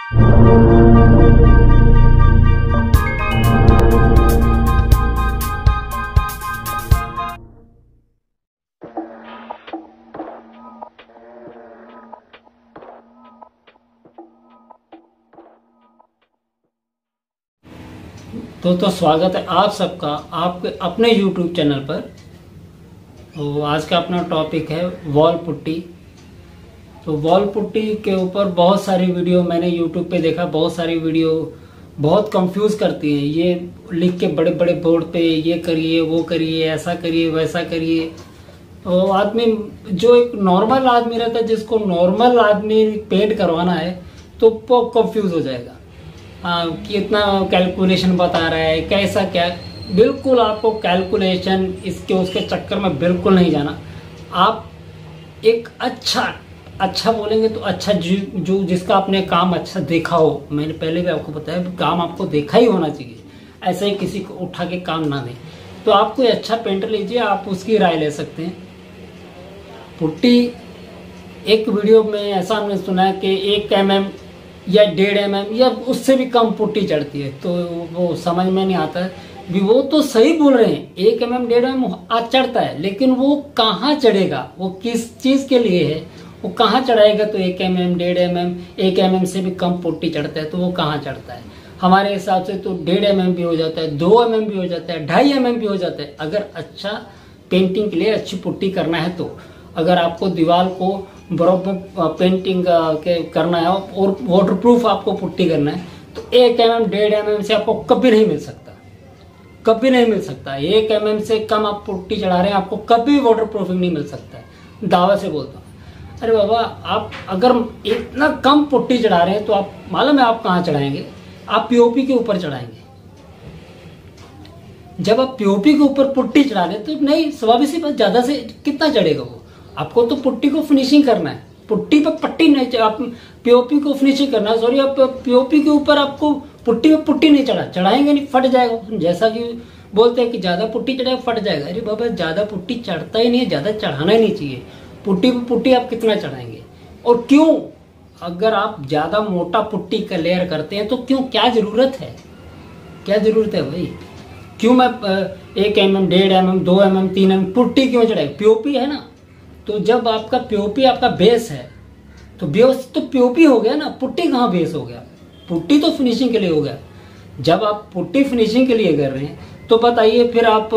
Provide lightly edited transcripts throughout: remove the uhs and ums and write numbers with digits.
दोस्तों स्वागत है आप सबका आपके अपने YouTube चैनल पर। तो आज का अपना टॉपिक है वॉल पुट्टी। तो वॉल पुट्टी के ऊपर बहुत सारी वीडियो मैंने YouTube पे देखा, बहुत सारी वीडियो बहुत कंफ्यूज करती हैं। ये लिख के बड़े बड़े बोर्ड पे ये करिए वो करिए ऐसा करिए वैसा करिए। तो आदमी जो एक नॉर्मल आदमी रहता है, जिसको नॉर्मल आदमी पेंट करवाना है, तो वो कंफ्यूज हो जाएगा कि इतना कैलकुलेशन बता रहा है कैसा क्या। बिल्कुल आपको कैलकुलेशन इसके उसके चक्कर में बिल्कुल नहीं जाना। आप एक अच्छा बोलेंगे तो अच्छा जो जिसका आपने काम अच्छा देखा हो। मैंने पहले भी आपको बताया काम आपको देखा ही होना चाहिए, ऐसे ही किसी को उठा के काम ना दें। तो आप कोई अच्छा पेंटर लीजिए, आप उसकी राय ले सकते हैं। पुट्टी एक वीडियो में ऐसा हमने सुना है कि 1 mm या 1.5 mm या उससे भी कम पुट्टी चढ़ती है, तो वो समझ में नहीं आता है। वो तो सही बोल रहे हैं 1 mm 1.5 mm आज चढ़ता है, लेकिन वो कहाँ चढ़ेगा, वो किस चीज के लिए है, वो कहाँ चढ़ाएगा। तो 1 mm 1.5 mm 1 mm से भी कम पुट्टी चढ़ता है, तो वो कहाँ चढ़ता है। हमारे हिसाब से तो 1.5 mm भी हो जाता है, 2 mm भी हो जाता है, 2.5 mm भी हो जाता है। अगर अच्छा पेंटिंग के लिए अच्छी पुट्टी करना है तो अगर आपको दीवार को बराबर पेंटिंग के करना है और वाटरप्रूफ आपको पुट्टी करना है, तो 1 mm 1.5 mm से आपको कभी नहीं मिल सकता, कभी नहीं मिल सकता। 1 mm से कम आप पुट्टी चढ़ा रहे हैं, आपको कभी वाटरप्रूफिंग नहीं मिल सकता है। दावा से बोलता हूँ। अरे बाबा, आप अगर इतना कम पुट्टी चढ़ा रहे हैं तो आप मालूम है आप कहाँ चढ़ाएंगे, आप पीओपी के ऊपर चढ़ाएंगे। जब आप पीओपी के ऊपर पुट्टी चढ़ा रहे तो नहीं, स्वाभाविक सी बात, ज्यादा से कितना चढ़ेगा वो। आपको तो पुट्टी को फिनिशिंग करना है, पुट्टी पे पट्टी नहीं, आप पीओपी को फिनिशिंग करना है। सॉरी, आप पीओपी के ऊपर आपको पुट्टी पे पुट्टी नहीं चढ़ाएंगे नहीं, फट जाएगा। जैसा कि बोलते हैं कि ज्यादा पुट्टी चढ़ाएगा फट जाएगा। अरे बाबा, ज्यादा पुट्टी चढ़ता ही नहीं है, ज्यादा चढ़ाना ही नहीं चाहिए। पुट्टी पे पुट्टी आप कितना चढ़ाएंगे और क्यों। अगर आप ज्यादा मोटा पुट्टी का लेयर करते हैं तो क्यों, क्या जरूरत है, क्या जरूरत है भाई। क्यों मैं 1 mm 1.5 mm 2 mm 3 mm putty क्यों चढ़ाएगा, पीओपी है ना। तो जब आपका पीओपी आपका बेस है, तो बेस तो पीओपी हो गया ना, पुट्टी कहाँ बेस हो गया। पुट्टी तो फिनिशिंग के लिए हो गया। जब आप पुट्टी फिनिशिंग के लिए कर रहे हैं तो बताइए फिर आप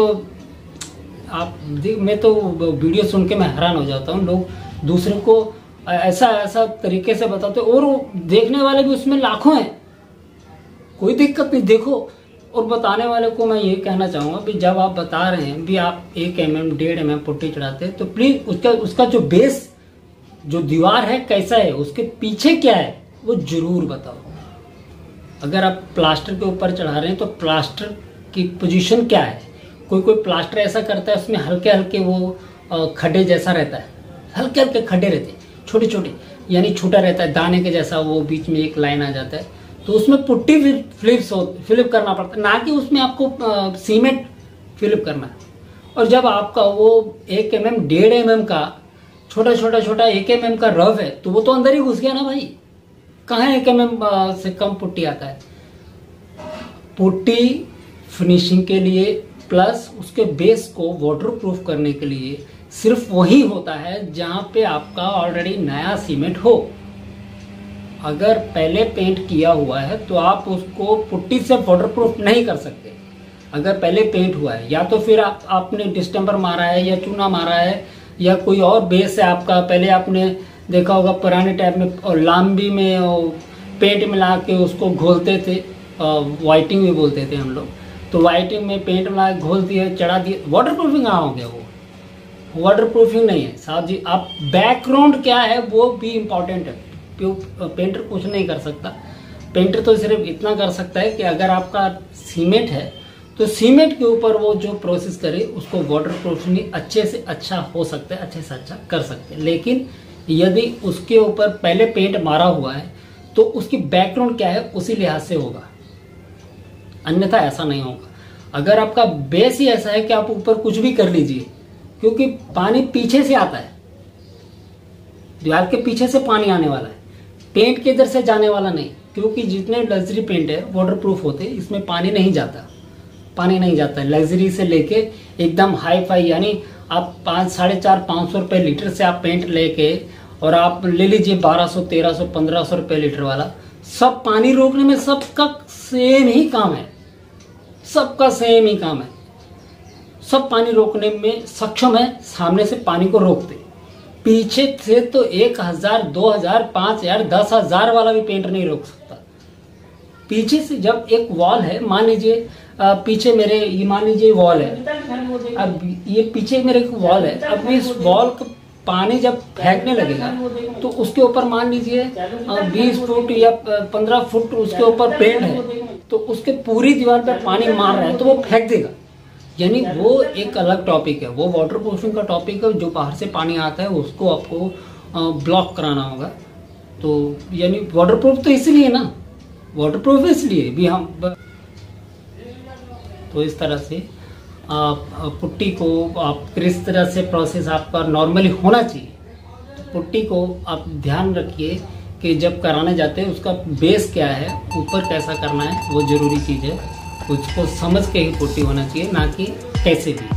मैं तो वीडियो सुन के मैं हैरान हो जाता हूँ। लोग दूसरे को ऐसा तरीके से बताते और देखने वाले भी उसमें लाखों हैं, कोई दिक्कत नहीं। देखो, और बताने वाले को मैं ये कहना चाहूँगा भी जब आप बता रहे हैं भी आप 1 mm 1.5 mm पुट्टी चढ़ाते हैं, तो प्लीज उसका जो बेस जो दीवार है कैसा है, उसके पीछे क्या है वो जरूर बताओ। अगर आप प्लास्टर के ऊपर चढ़ा रहे हैं तो प्लास्टर की पोजीशन क्या है। कोई प्लास्टर ऐसा करता है उसमें हल्के हल्के वो खड्डे जैसा रहता है, हल्के हल्के खड्डे रहते हैं छोटे छोटे, यानी छोटा रहता है दाने के जैसा, वो बीच में एक लाइन आ जाता है। तो उसमें पुट्टी फिलिप करना पड़ता है, ना कि उसमें आपको सीमेंट फिलिप करना है। और जब आपका वो 1 mm 1.5 mm का छोटा 1 mm का रफ है, तो वो तो अंदर ही घुस गया ना भाई। कहाँ 1 mm से कम पुट्टी आता है। पुट्टी फिनिशिंग के लिए प्लस उसके बेस को वाटरप्रूफ करने के लिए सिर्फ वही होता है जहाँ पे आपका ऑलरेडी नया सीमेंट हो। अगर पहले पेंट किया हुआ है तो आप उसको पुट्टी से वाटरप्रूफ नहीं कर सकते। अगर पहले पेंट हुआ है, या तो फिर आपने डिस्टेम्पर मारा है या चूना मारा है या कोई और बेस है आपका। पहले आपने देखा होगा पुराने टाइप में और लांबी में पेंट मिला के उसको घोलते थे, वाइटिंग भी बोलते थे हम लोग। तो वाइटिंग में पेंट मिला के घोल दिए, चढ़ा दिए, वाटरप्रूफिंग कहाँ हो गया। वो वाटरप्रूफिंग नहीं है साहब जी। आप बैकग्राउंड क्या है वो भी इम्पोर्टेंट है। पेंटर कुछ नहीं कर सकता। पेंटर तो सिर्फ इतना कर सकता है कि अगर आपका सीमेंट है तो सीमेंट के ऊपर वो जो प्रोसेस करे उसको वाटरप्रूफिंग अच्छे से अच्छा हो सकता है, अच्छे से अच्छा कर सकते हैं। लेकिन यदि उसके ऊपर पहले पेंट मारा हुआ है तो उसकी बैकग्राउंड क्या है उसी लिहाज से होगा, अन्यथा ऐसा नहीं होगा। अगर आपका बेस ही ऐसा है कि आप ऊपर कुछ भी कर लीजिए, क्योंकि पानी पीछे से आता है, दीवार के पीछे से पानी आने वाला है, पेंट के इधर से जाने वाला नहीं। क्योंकि जितने लग्जरी पेंट है वाटर प्रूफ होते हैं, इसमें पानी नहीं जाता है। लग्जरी से लेके एकदम हाई फाई, यानी आप 450-500 रुपये लीटर से आप पेंट लेके और आप ले लीजिए 1200, 1300, 1500 रुपये लीटर वाला, सब पानी रोकने में सबका सेम ही काम है। सब पानी रोकने में सक्षम है, सामने से पानी को रोकते। पीछे से तो 1000, 2000, 5000, 10,000 वाला भी पेंट नहीं रोक सकता। पीछे से जब एक वॉल है, मान लीजिए पीछे मेरे ये मान लीजिए वॉल है, अब ये पीछे मेरे वॉल है, अब इस वॉल को पानी जब फेंकने लगेगा तो उसके ऊपर मान लीजिए 20 फुट या 15 फुट उसके ऊपर पेंट है, तो उसके पूरी दीवार पे पानी मार रहा है तो वो फेंक देगा। यानी वो एक अलग टॉपिक है, वो वाटर प्रूफिंग का टॉपिक है। जो बाहर से पानी आता है उसको आपको ब्लॉक कराना होगा। तो यानी वाटर प्रूफ तो इसलिए ना, वाटर प्रूफ इसलिए भी हम, तो इस तरह से पुट्टी को आप किस तरह से प्रोसेस आपका नॉर्मली होना चाहिए। तो पुट्टी को आप ध्यान रखिए कि जब कराने जाते हैं उसका बेस क्या है, ऊपर कैसा करना है, वो जरूरी चीज़ है। उसको समझ के ही पुट्टी होना चाहिए, ना कि कैसे भी।